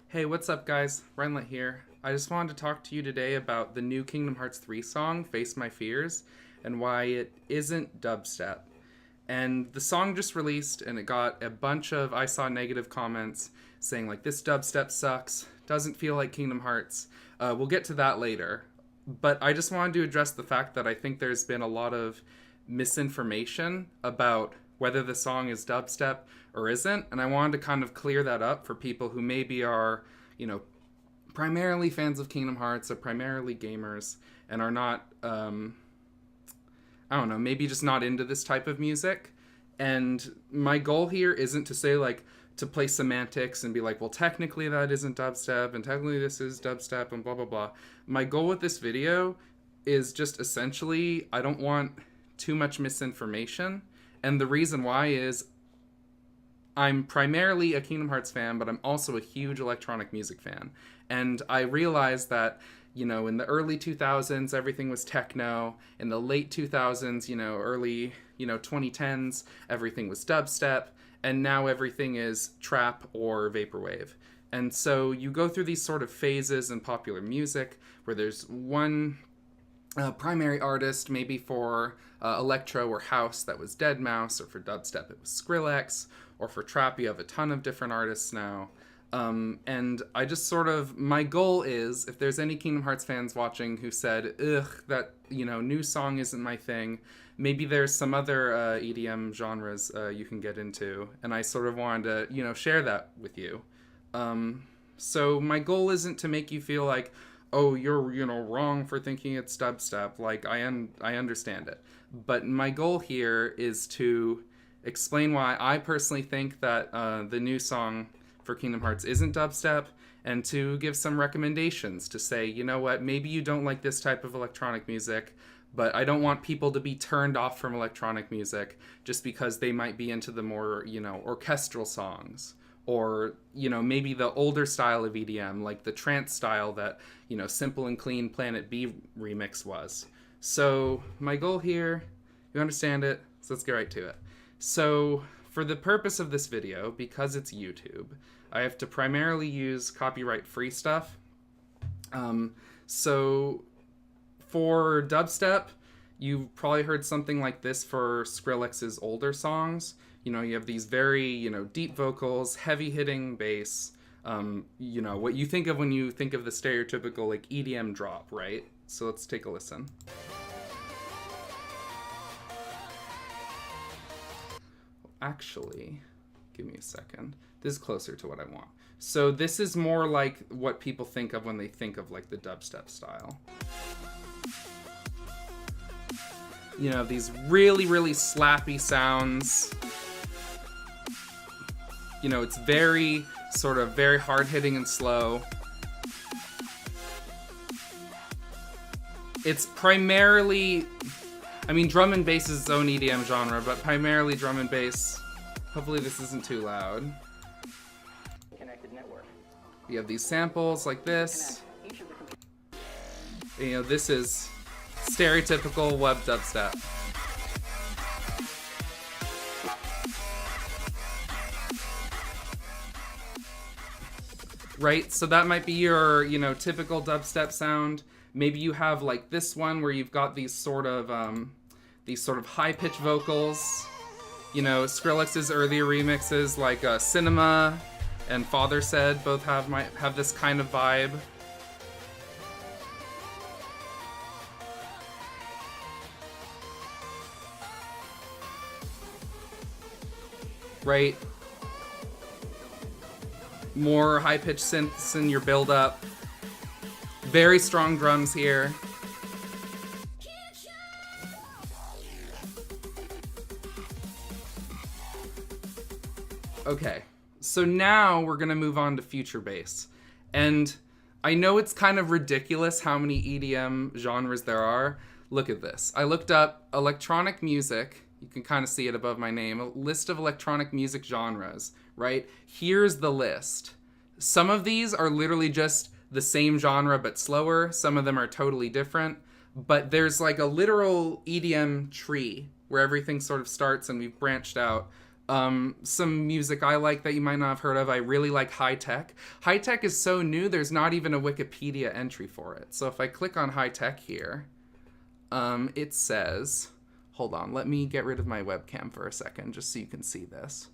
Hey, what's up, guys? Rinelight here. I just wanted to talk to you today about the new Kingdom Hearts 3 song, Face My Fears, and why it isn't dubstep. And the song just released, and it got a bunch of I saw negative comments saying, like, this dubstep sucks, doesn't feel like Kingdom Hearts. We'll get to that later. But I just wanted to address the fact that I think there's been a lot of misinformation about whether the song is dubstep or isn't, and I wanted to kind of clear that up for people who maybe are, primarily fans of Kingdom Hearts or primarily gamers and are not, I don't know, maybe just not into this type of music. And my goal here isn't to say, like, to play semantics and be like, well, technically that isn't dubstep and technically this is dubstep and blah, blah, blah. My goal with this video is just essentially, I don't want too much misinformation. And the reason why is I'm primarily a Kingdom Hearts fan, but I'm also a huge electronic music fan. And I realized that, in the early 2000s, everything was techno. In the late 2000s, early, 2010s, everything was dubstep. And now everything is trap or vaporwave. And so you go through these sort of phases in popular music where there's one primary artist, maybe for electro or house that was Deadmau5, or for dubstep it was Skrillex, or for trap you have a ton of different artists now. And I just my goal is, if there's any Kingdom Hearts fans watching who said, ugh, that, new song isn't my thing, maybe there's some other EDM genres you can get into, and I sort of wanted to, share that with you. So my goal isn't to make you feel like, oh, you're, wrong for thinking it's dubstep. Like, I understand it. But my goal here is to explain why I personally think that the new song for Kingdom Hearts isn't dubstep, and to give some recommendations to say, you know what, maybe you don't like this type of electronic music, but I don't want people to be turned off from electronic music just because they might be into the more, orchestral songs. Or, maybe the older style of EDM, like the trance style that, Simple and Clean Planet B remix was. So my goal here, you understand it, so let's get right to it. So for the purpose of this video, because it's YouTube, I have to primarily use copyright-free stuff. So for dubstep, you've probably heard something like this for Skrillex's older songs. You have these very, deep vocals, heavy-hitting bass, what you think of when you think of the stereotypical, like, EDM drop, right? So let's take a listen. Actually, give me a second. This is closer to what I want. So this is more like what people think of when they think of, like, the dubstep style. These really, really slappy sounds. It's very, very hard-hitting and slow. It's primarily, drum and bass is its own EDM genre, but primarily drum and bass. Hopefully this isn't too loud. Connected network. You have these samples like this. This is stereotypical web dubstep. Right, so that might be your, typical dubstep sound. Maybe you have like this one where you've got these sort of high-pitched vocals. Skrillex's earlier remixes like Cinema and Father Said both might have this kind of vibe. Right? More high-pitched synths in your build-up. Very strong drums here. Okay, so now we're gonna move on to future bass. And I know it's kind of ridiculous how many EDM genres there are. Look at this. I looked up electronic music. You can kind of see it above my name. A list of electronic music genres, right? Here's the list. Some of these are literally just the same genre but slower. Some of them are totally different. But there's like a literal EDM tree where everything sort of starts, and we've branched out. Some music I like that you might not have heard of. I really like High Tech. High Tech is so new, there's not even a Wikipedia entry for it. So if I click on High Tech here, it says, hold on, let me get rid of my webcam for a second just so you can see this.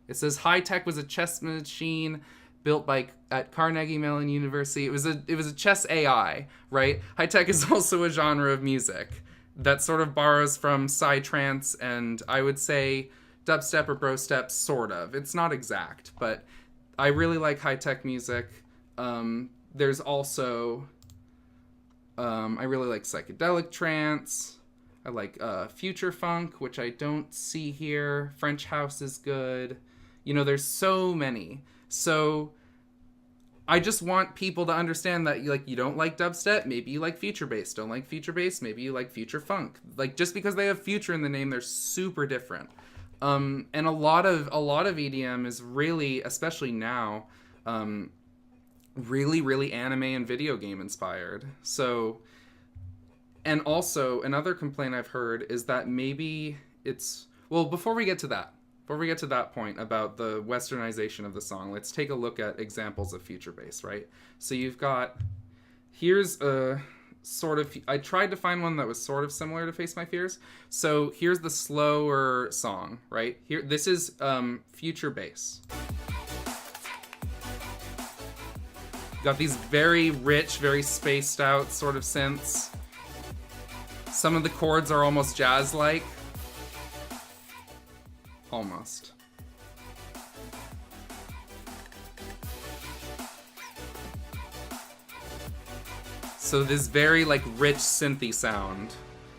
It says High Tech was a chess machine built at Carnegie Mellon University. It was a chess AI, right? High Tech is also a genre of music that sort of borrows from psytrance and I would say dubstep or brostep, sort of. It's not exact, but I really like High Tech music. There's also I really like psychedelic trance. I like future funk, which I don't see here. French house is good. You know, there's so many. So I just want people to understand that you don't like dubstep, maybe you like future bass. Don't like future bass, maybe you like future funk. Like, just because they have future in the name, they're super different. And a lot of EDM is really, especially now, really anime and video game inspired. So, and also another complaint I've heard is that maybe before we get to that point about the westernization of the song, let's take a look at examples of future bass, right? So here's a sort of, I tried to find one that was sort of similar to Face My Fears. So here's the slower song, right? This is future bass. Got these very rich, very spaced out sort of synths. Some of the chords are almost jazz-like. Almost. So this very rich synthy sound.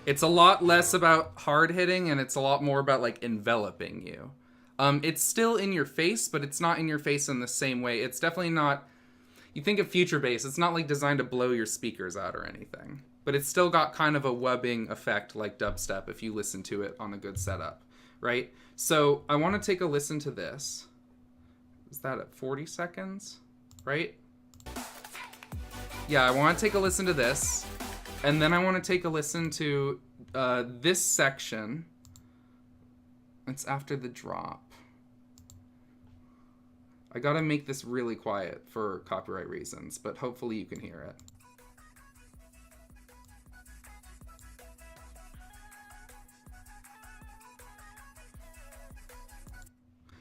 It's a lot less about hard hitting and it's a lot more about enveloping you. It's still in your face, but it's not in your face in the same way. It's definitely not, you think of future bass, it's not designed to blow your speakers out or anything. But it's still got kind of a wubbing effect like dubstep if you listen to it on a good setup, right? So I want to take a listen to this. Is that at 40 seconds? Right? Yeah, I want to take a listen to this. And then I want to take a listen to this section. It's after the drop. I gotta make this really quiet for copyright reasons, but hopefully you can hear it.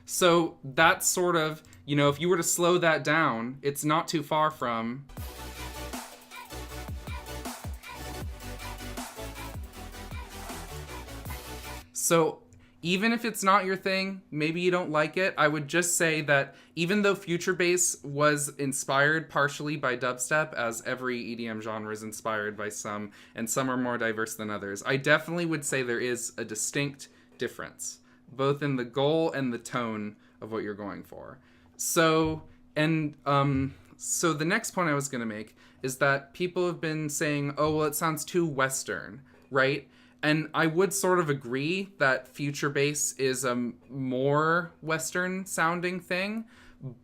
So that's sort of, if you were to slow that down, it's not too far from. So even if it's not your thing, maybe you don't like it, I would just say that even though future bass was inspired partially by dubstep, as every EDM genre is inspired by some, and some are more diverse than others, I definitely would say there is a distinct difference, both in the goal and the tone of what you're going for. So the next point I was going to make is that people have been saying, oh, well, it sounds too Western, right? And I would sort of agree that future bass is a more Western sounding thing,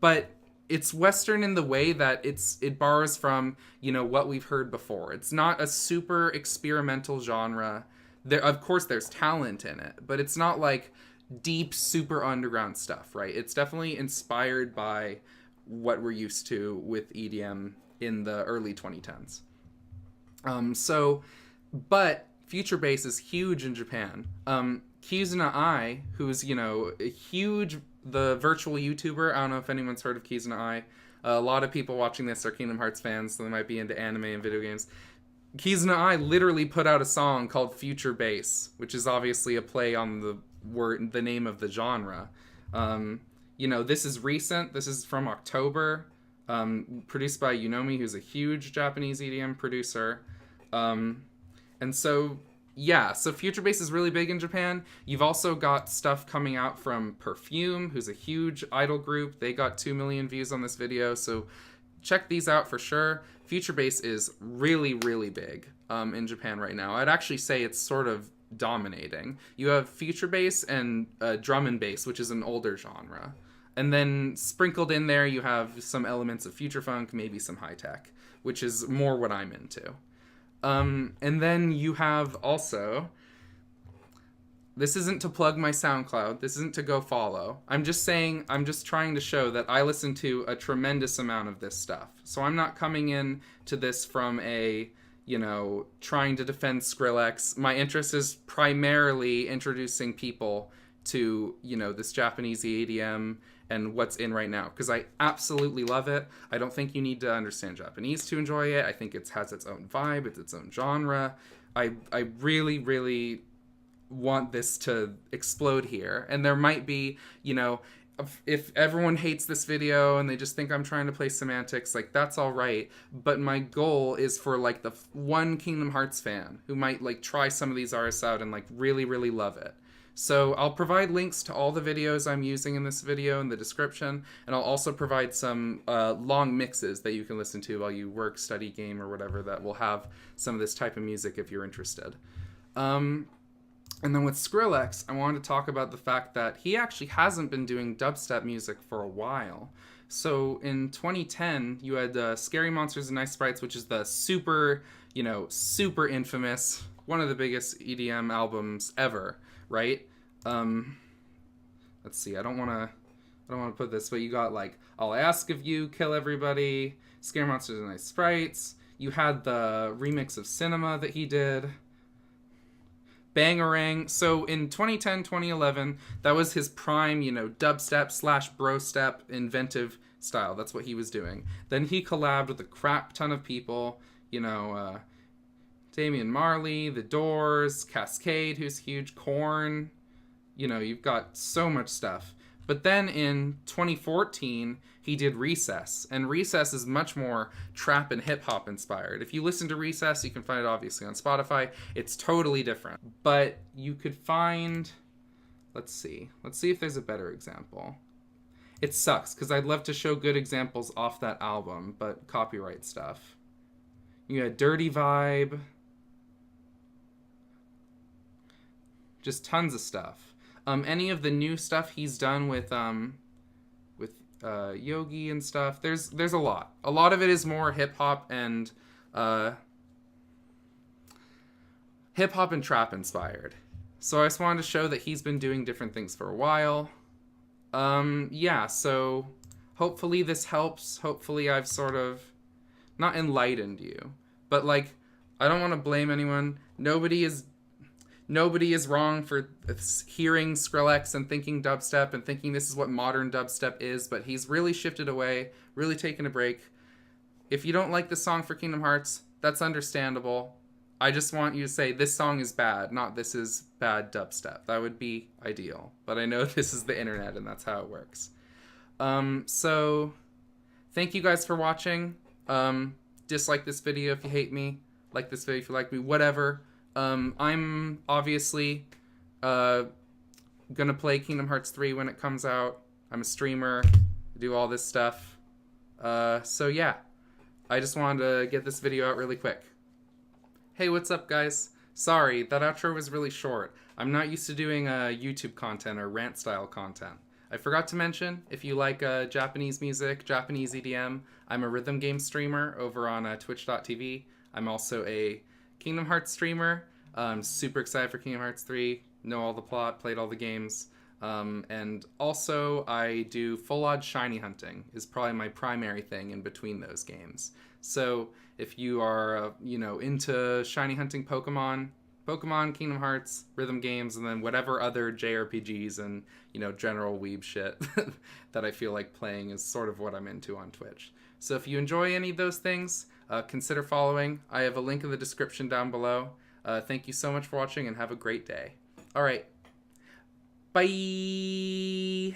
but it's Western in the way that it borrows from, what we've heard before. It's not a super experimental genre. Of course, there's talent in it, but it's not deep, super underground stuff, right? It's definitely inspired by what we're used to with EDM in the early 2010s. But future bass is huge in Japan. Kizuna, who's, a huge, the virtual YouTuber. I don't know if anyone's heard of Kizuna. A lot of people watching this are Kingdom Hearts fans, so they might be into anime and video games. Kizuna literally put out a song called Future Bass, which is obviously a play on the name of the genre. This is recent. This is from October. Produced by Yunomi, who's a huge Japanese EDM producer. And so future bass is really big in Japan. You've also got stuff coming out from Perfume, who's a huge idol group. They got 2 million views on this video, so check these out for sure. Future bass is really, really big in Japan right now. I'd actually say it's sort of dominating. You have future bass and drum and bass, which is an older genre. And then sprinkled in there, you have some elements of future funk, maybe some high tech, which is more what I'm into. And then you have also This isn't to plug my SoundCloud. This isn't to go follow. I'm just saying, I'm just trying to show that I listen to a tremendous amount of this stuff. So I'm not coming in to this from a, trying to defend Skrillex. My interest is primarily introducing people to, this Japanese EDM and what's in right now, because I absolutely love it. I don't think you need to understand Japanese to enjoy it. I think it has its own vibe, it's its own genre. I really, really want this to explode here. And there might be, if everyone hates this video and they just think I'm trying to play semantics, like, that's all right. But my goal is for, like, the one Kingdom Hearts fan who might, like, try some of these artists out and, like, really, really love it. So I'll provide links to all the videos I'm using in this video in the description, and I'll also provide some long mixes that you can listen to while you work, study, game, or whatever that will have some of this type of music if you're interested. And then with Skrillex, I wanted to talk about the fact that he actually hasn't been doing dubstep music for a while. So in 2010, you had Scary Monsters and Nice Sprites, which is the super infamous, one of the biggest EDM albums ever, right? Let's see, I don't want to put this, but you got, like, All I Ask of You, Kill Everybody, Scary Monsters and Nice Sprites. You had the remix of Cinema that he did. Bangarang. So in 2010, 2011, that was his prime, dubstep / bro step inventive style. That's what he was doing. Then he collabed with a crap ton of people, Damian Marley, The Doors, Cascade, who's huge, Korn. You've got so much stuff. But then in 2014, he did Recess. And Recess is much more trap and hip-hop inspired. If you listen to Recess, you can find it obviously on Spotify. It's totally different. But you could find... Let's see if there's a better example. It sucks, because I'd love to show good examples off that album, but copyright stuff. You had Dirty Vibe. Just tons of stuff. Any of the new stuff he's done with Yogi and stuff, there's a lot. A lot of it is more hip-hop and trap inspired. So I just wanted to show that he's been doing different things for a while. Yeah, so hopefully this helps. Hopefully I've sort of not enlightened you, but, like, I don't want to blame anyone. Nobody is wrong for hearing Skrillex and thinking dubstep and thinking this is what modern dubstep is, but he's really shifted away, really taken a break. If you don't like the song for Kingdom Hearts, that's understandable. I just want you to say this song is bad, not this is bad dubstep. That would be ideal. But I know this is the internet and that's how it works. So thank you guys for watching. Dislike this video if you hate me. Like this video if you like me. Whatever. I'm obviously gonna play Kingdom Hearts 3 when it comes out. I'm a streamer, do all this stuff. So yeah, I just wanted to get this video out really quick. Hey, what's up, guys? Sorry, that outro was really short. I'm not used to doing YouTube content or rant style content. I forgot to mention, if you like Japanese music, Japanese EDM, I'm a rhythm game streamer over on twitch.tv. I'm also a Kingdom Hearts streamer. I'm super excited for Kingdom Hearts 3. Know all the plot, played all the games. And also I do full odd shiny hunting is probably my primary thing in between those games. So if you are, into shiny hunting Pokemon, Kingdom Hearts, rhythm games, and then whatever other JRPGs and, general weeb shit that I feel like playing is sort of what I'm into on Twitch. So if you enjoy any of those things, consider following. I have a link in the description down below. Thank you so much for watching and have a great day. All right. Bye.